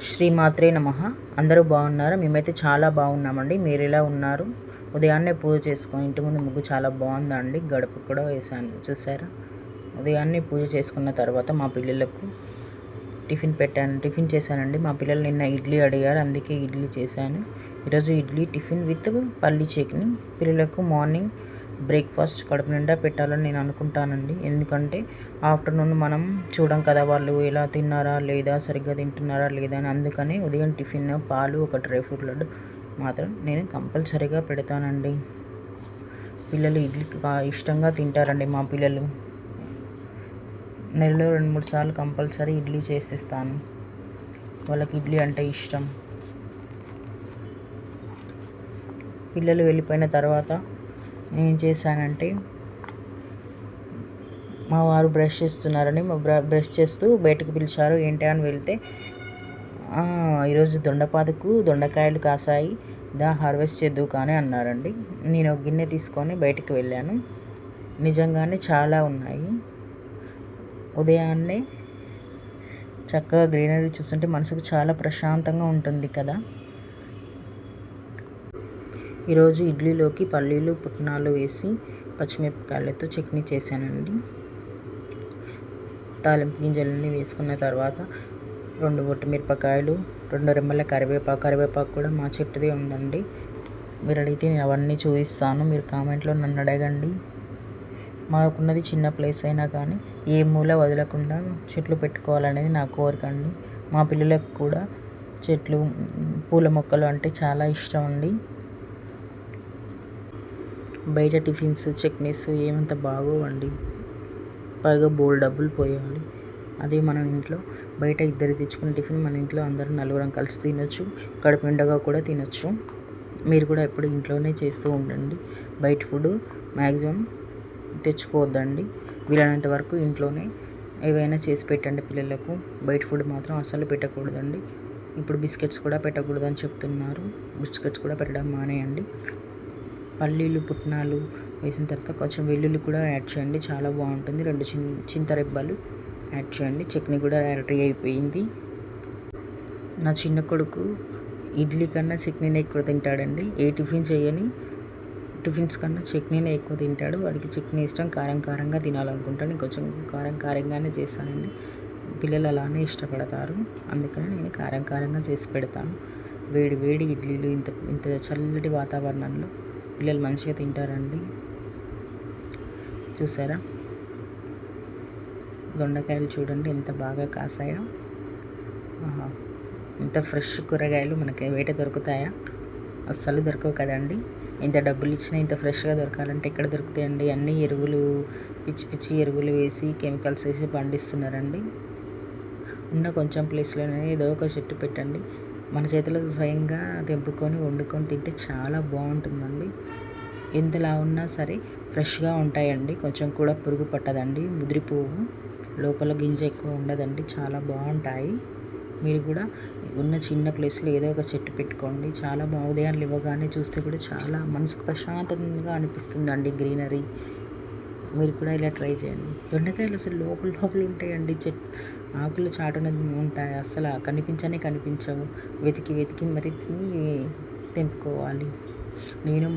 శ్రీమాత్రే నమః. అందరూ బాగున్నారా? మేమైతే చాలా బాగున్నామండి. మీరు ఎలా ఉన్నారు? ఉదయాన్నే పూజ చేసుకొని ఇంటి ముందు ముగ్గు చాలా బాగుందండి. గడప కూడా వేసాను, చూసారా? ఉదయాన్నే పూజ చేసుకున్న తర్వాత మా పిల్లలకు టిఫిన్ చేశానండి. మా పిల్లలు నిన్న ఇడ్లీ అడిగారు, అందుకే ఇడ్లీ చేశాను. ఈరోజు ఇడ్లీ టిఫిన్ విత్ పల్లీ చట్నీ. పిల్లలకు మార్నింగ్ బ్రేక్ఫాస్ట్ కడుపు నిండా పెట్టాలని నేను అనుకుంటానండి. ఎందుకంటే ఆఫ్టర్నూన్ మనం చూడం కదా వాళ్ళు ఎలా తిన్నారా లేదా, సరిగ్గా తింటున్నారా లేదా అని. అందుకని ఉదయం టిఫిన్ పాలు, ఒక డ్రై ఫ్రూట్ లడ్డు మాత్రం నేను కంపల్సరీగా పెడతానండి. పిల్లలు ఇడ్లీ ఇష్టంగా తింటారండి. మా పిల్లలు నెలలో 2-3 సార్లు కంపల్సరీ ఇడ్లీ చేసిస్తాను. వాళ్ళకి ఇడ్లీ అంటే ఇష్టం. పిల్లలు వెళ్ళిపోయిన తర్వాత నేను చేశానంటే, మా వారు బ్రష్ చేస్తున్నారని బ్రష్ చేస్తూ బయటకు పిలిచారు. ఏంటి అని వెళ్తే, ఈరోజు దొండకాయలు కాసాయి, హార్వెస్ట్ చేద్దు కానీ అన్నారండి. నేను ఒక గిన్నె తీసుకొని బయటికి వెళ్ళాను. నిజంగానే చాలా ఉన్నాయి. ఉదయాన్నే చక్కగా గ్రీనరీ చూస్తుంటే మనసుకు చాలా ప్రశాంతంగా ఉంటుంది కదా. ఈరోజు ఇడ్లీలోకి పల్లీలు, పుట్నాలు వేసి పచ్చిమిరపకాయలతో చట్నీ చేశానండి. తాలింపు గింజలన్నీ వేసుకున్న తర్వాత 2 మిరపకాయలు, 2 రెమ్మల కరివేపాకు కూడా మా చెట్టుదే ఉందండి. మీరు అడిగితే నేను అవన్నీ చూపిస్తాను. మీరు కామెంట్లో నన్ను అడగండి. మాకున్నది చిన్న ప్లేస్ అయినా కానీ ఏ మూల వదలకుండా చెట్లు పెట్టుకోవాలనేది నా కోరిక అండి. మా పిల్లలకు కూడా చెట్లు, పూల మొక్కలు అంటే చాలా ఇష్టం అండి. బయట టిఫిన్స్, చట్నీస్ ఏమంత బాగోవండి. పైగా బోల్ డబ్బులు పోయాలి. అదే మనం ఇంట్లో బయట ఇద్దరు తెచ్చుకున్న టిఫిన్ మన ఇంట్లో అందరూ నలుగురం కలిసి తినొచ్చు, కడుపు నిండగా కూడా తినొచ్చు. మీరు కూడా ఎప్పుడు ఇంట్లోనే చేస్తూ ఉండండి. బయట ఫుడ్ మ్యాక్సిమం తెచ్చుకోవద్దండి. వీలైనంత వరకు ఇంట్లోనే ఏవైనా చేసి పెట్టండి పిల్లలకు. బయట ఫుడ్ మాత్రం అస్సలు పెట్టకూడదండి. ఇప్పుడు బిస్కెట్స్ కూడా పెట్టకూడదని చెప్తున్నారు. బిస్కెట్స్ కూడా పెట్టడం మానేయండి. పల్లీలు, పుట్నాలు వేసిన తర్వాత కొంచెం వెల్లుల్లి కూడా యాడ్ చేయండి, చాలా బాగుంటుంది. 2 చింతరెబ్బలు యాడ్ చేయండి. చట్నీ కూడా రెడీ అయిపోయింది. నా చిన్న కొడుకు ఇడ్లీ కన్నా చట్నీనే ఎక్కువ తింటాడండి. ఏ టిఫిన్ చేయని టిఫిన్స్ కన్నా చట్నీనే ఎక్కువ తింటాడు. వాడికి చట్నీ ఇష్టం, కారంగా తినాలనుకుంటాను. కొంచెం కారంగానే చేశానండి. పిల్లలు అలానే ఇష్టపడతారు. అందుకని నేను కారంగా చేసి పెడతాను. వేడి ఇడ్లీలు ఇంత చల్లటి వాతావరణంలో పిల్లలు మంచిగా తింటారండి. చూసారా, దొండకాయలు చూడండి ఎంత బాగా కాసాయో. ఇంత ఫ్రెష్ కూరగాయలు మనకి బయట దొరుకుతాయా? అస్సలు దొరకవు కదండి. ఇంత డబ్బులు ఇచ్చినా ఇంత ఫ్రెష్గా దొరకాలంటే ఎక్కడ దొరుకుతాయండి? అన్ని ఎరువులు, పిచ్చి ఎరువులు వేసి, కెమికల్స్ వేసి పండిస్తున్నారండి. ఉన్న కొంచెం ప్లేస్లోనే ఏదో ఒక చెట్టు పెట్టండి. మన చేతిలో స్వయంగా తెంపుకొని వండుకొని తింటే చాలా బాగుంటుందండి. ఎంతలా ఉన్నా సరే ఫ్రెష్గా ఉంటాయండి. కొంచెం కూడా పురుగు పట్టదండి, ముదిరిపోవు, లోపల గింజ ఎక్కువ ఉండదండి. చాలా బాగుంటాయి. మీరు కూడా ఉన్న చిన్న ప్లేస్లో ఏదో ఒక చెట్టు పెట్టుకోండి. చాలా ఉదయాన్నే ఇవ్వగానే చూస్తే కూడా చాలా మనసుకు ప్రశాంతంగా అనిపిస్తుందండి గ్రీనరీ. మీరు కూడా ఇలా ట్రై చేయండి. దొండకాయలు అసలు లోపల ఉంటాయండి. ఆకులు చాటున ఉంటాయి, అసలు కనిపించవు. వెతికి మరి తెంపుకోవాలి. నేను